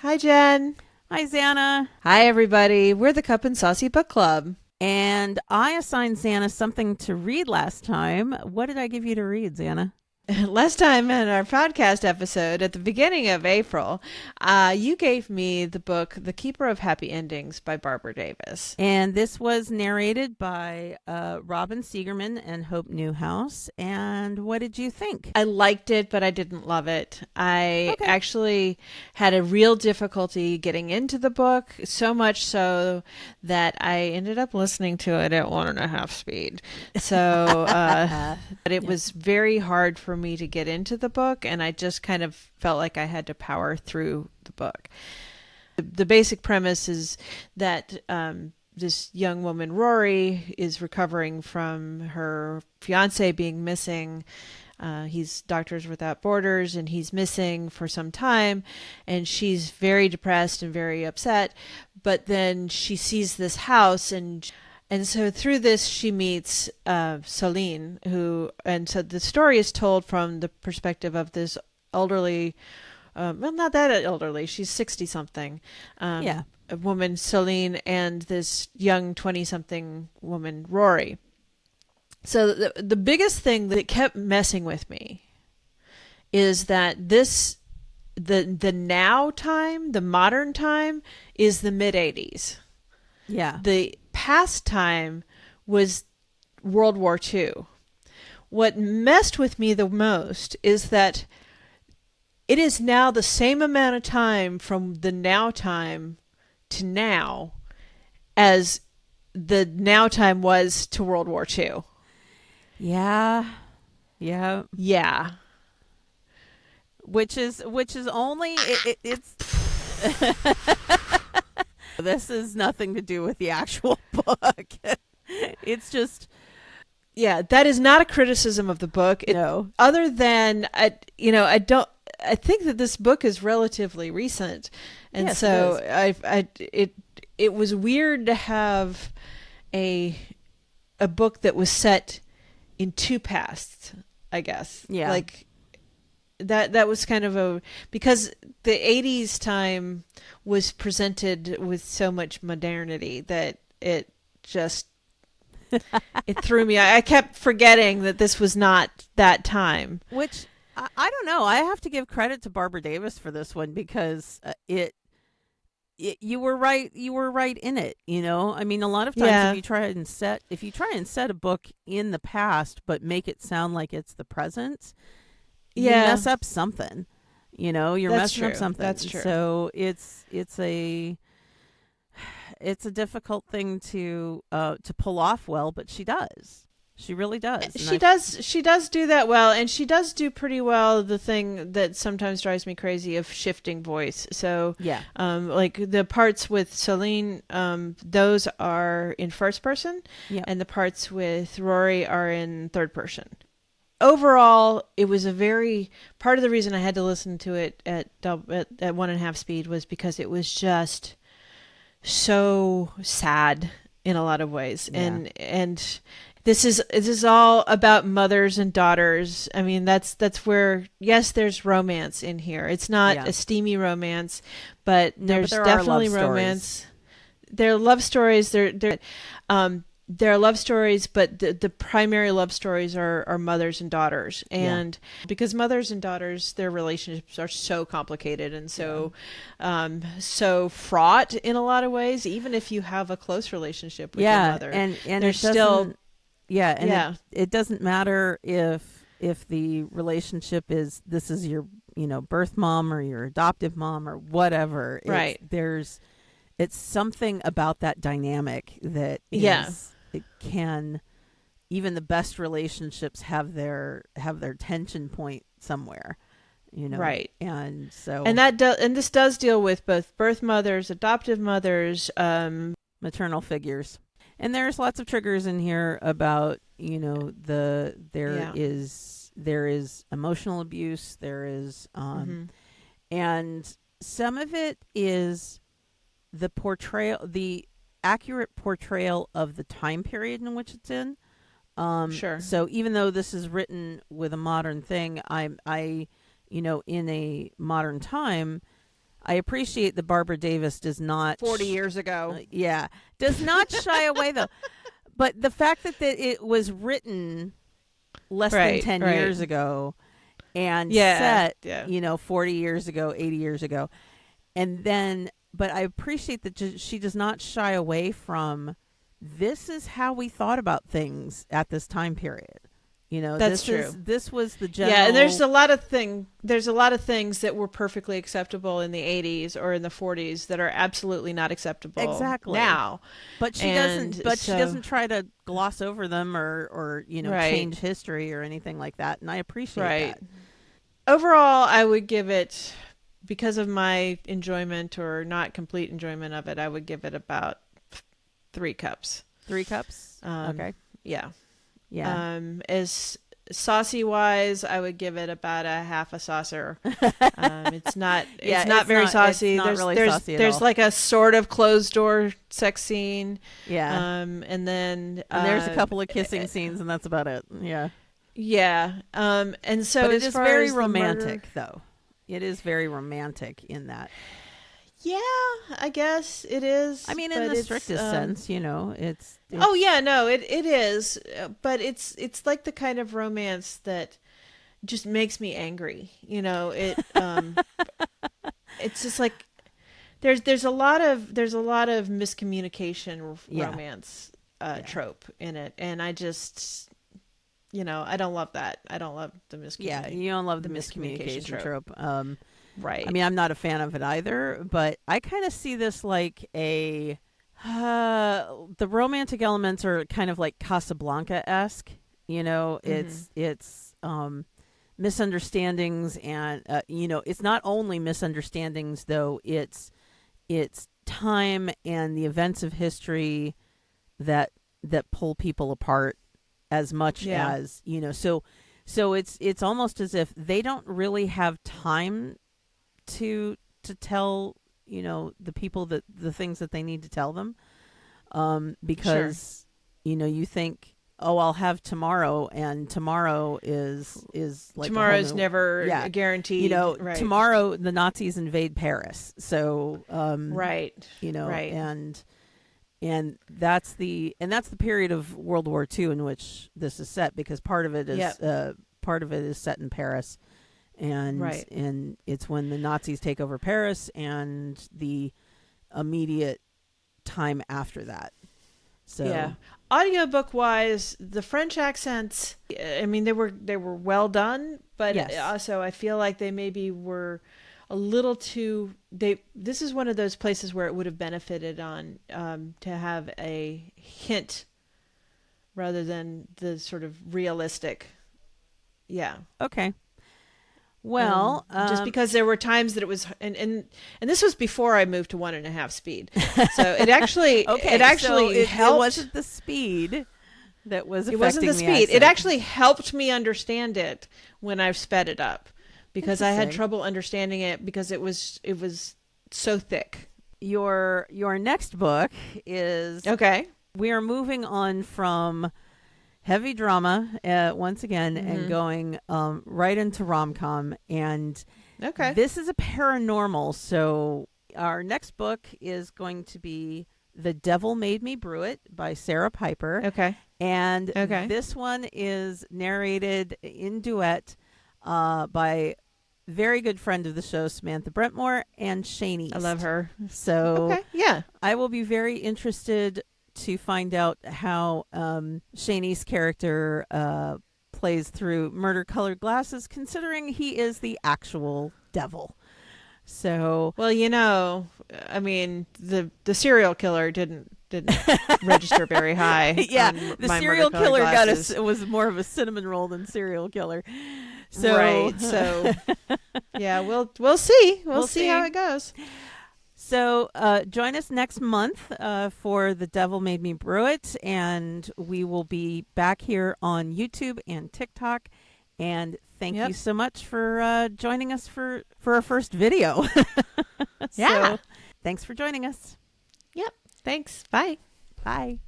Hi, Jen. Hi, Zanna. Hi, everybody. We're the Cup and Saucy Book Club. And I assigned Zanna something to read last time. What did I give you to read, Zanna? Last time in our podcast episode at the beginning of April, you gave me the book The Keeper of Happy Endings by Barbara Davis. And this was narrated by Robin Siegerman and Hope Newhouse. And what did you think? I liked it, but I didn't love it. I Okay. actually had a real difficulty getting into the book, so much so that I ended up listening to it at 1.5 speed. So, but it was very hard for me to get into the book, and I just kind of felt like I had to power through the book. The basic premise is that this young woman, Rory, is recovering from her fiance being missing. He's Doctors Without Borders, and he's missing for some time, and she's very depressed and very upset. But then she sees this house, and so through this she meets Celine, and so the story is told from the perspective of this elderly, well, not that elderly, she's 60 something, Yeah. a woman, Celine, and this young 20 something woman, Rory. So the biggest thing that kept messing with me is that the now time, the modern time, is the mid 80s. Yeah. The past time was World War II. What messed with me the most is that it is now the same amount of time from the now time to now as the now time was to World War II. Yeah. Yeah. Yeah. Which is only it's this is nothing to do with the actual book. It's just Yeah, that is not a criticism of the book. no. Other than I think that this book is relatively recent, and Yes, so it is. it was weird to have a a book that was set in two pasts, I guess. Yeah. Like that was kind of a, because the 80s time was presented with so much modernity that it just it threw me. I kept forgetting that this was not that time. Which I don't know. I have to give credit to Barbara Davis for this one because you were right. You were right in it. I mean, a lot of times Yeah. if you try and set a book in the past but make it sound like it's the present, you Yeah. mess up something. You're That's messing up true. something. That's true. So it's a difficult thing to pull off well, but she does. She really does. And She does do that well, and she does do pretty well the thing that sometimes drives me crazy of shifting voice. So yeah, like the parts with Celine, those are in first person, yeah, and the parts with Rory are in third person. Overall, it was a very, part of the reason I had to listen to it at 1.5 speed was because it was just so sad in a lot of ways. yeah, And this is all about mothers and daughters. I mean, that's where, yes, there's romance in here. It's not yeah. a steamy romance, but No, but there's there are love definitely stories. romance. There are love stories. There are love stories, but the primary love stories are mothers and daughters. Yeah, And because mothers and daughters, their relationships are so complicated and so fraught in a lot of ways. Even if you have a close relationship with your yeah, mother, and there's it doesn't. still, Yeah, and yeah, it doesn't matter if the relationship is this is your birth mom or your adoptive mom or whatever. right. It's something about that dynamic that Yeah. is it can even the best relationships have their tension point somewhere, Right. and so And this does deal with both birth mothers, adoptive mothers, maternal figures. And there's lots of triggers in here about, Yeah. there is emotional abuse, there is mhm. and some of it is the accurate portrayal of the time period in which it's in. Sure. So even though this is written with a modern thing, I in a modern time, I appreciate that Barbara Davis does not 40 years ago. does not shy away though. But the fact that it was written less than 10 years ago and set, 40 years ago, 80 years ago. And then, but I appreciate that she does not shy away from, this is how we thought about things at this time period. That's true. This was the general. Yeah, and there's a lot of things that were perfectly acceptable in the 80s or in the 40s that are absolutely not acceptable now. But she doesn't try to gloss over them or change history or anything like that. And I appreciate that. Overall, I would give it, because of my enjoyment or not complete enjoyment of it, I would give it about 3 cups. 3 cups? Okay. Yeah. Yeah. As saucy wise, I would give it about a half a saucer. It's not very saucy. It's not really saucy at there's all. like a sort of closed door sex scene. Yeah. And then there's a couple of kissing scenes, and that's about it. Yeah. Yeah. And so, but it as is far very as romantic, though. It is very romantic in that. Yeah, I guess it is. I mean, in the strictest sense, it's oh yeah, no, it is, but it's like the kind of romance that just makes me angry. It it's just like there's a lot of miscommunication romance trope in it, and I just I don't love that. I don't love the miscommunication. Yeah, you don't love the miscommunication trope. Right. I mean, I'm not a fan of it either, but I kind of see this like the romantic elements are kind of like Casablanca-esque. It's misunderstandings, and it's not only misunderstandings though. It's time and the events of history that pull people apart as much as So it's almost as if they don't really have time to tell the people that the things that they need to tell them, because you think, oh, I'll have tomorrow, and tomorrow is like tomorrow's never guaranteed. Tomorrow the Nazis invade Paris, so and that's the period of World War II in which this is set, because part of it is set in Paris. And it's when the Nazis take over Paris and the immediate time after that. So audiobook wise, the French accents, I mean, they were well done, but also I feel like they maybe were a little too. This is one of those places where it would have benefited on to have a hint rather than the sort of realistic. Yeah. Okay. Well, just because there were times that it was, and this was before I moved to 1.5 speed, so it actually helped. It wasn't the speed that was affecting it wasn't the speed. accent. It actually helped me understand it when I've sped it up, because I had trouble understanding it because it was so thick. Your next book is okay. We are moving on from heavy drama once again, and going right into rom-com, and this is a paranormal. So our next book is going to be The Devil Made Me Brew It by Sarah Piper. And this one is narrated in duet by very good friend of the show, Samantha Brentmoor, and Shane East. I love her. So I will be very interested to find out how Shane East's character plays through murder-colored glasses, considering he is the actual devil. So, well, I mean, the serial killer didn't register very high. The serial killer was more of a cinnamon roll than serial killer. So, so we'll see. We'll see how it goes. So join us next month for The Devil Made Me Brew It, and we will be back here on YouTube and TikTok. And thank you so much for joining us for our first video. So, thanks for joining us. Yep. Thanks. Bye. Bye.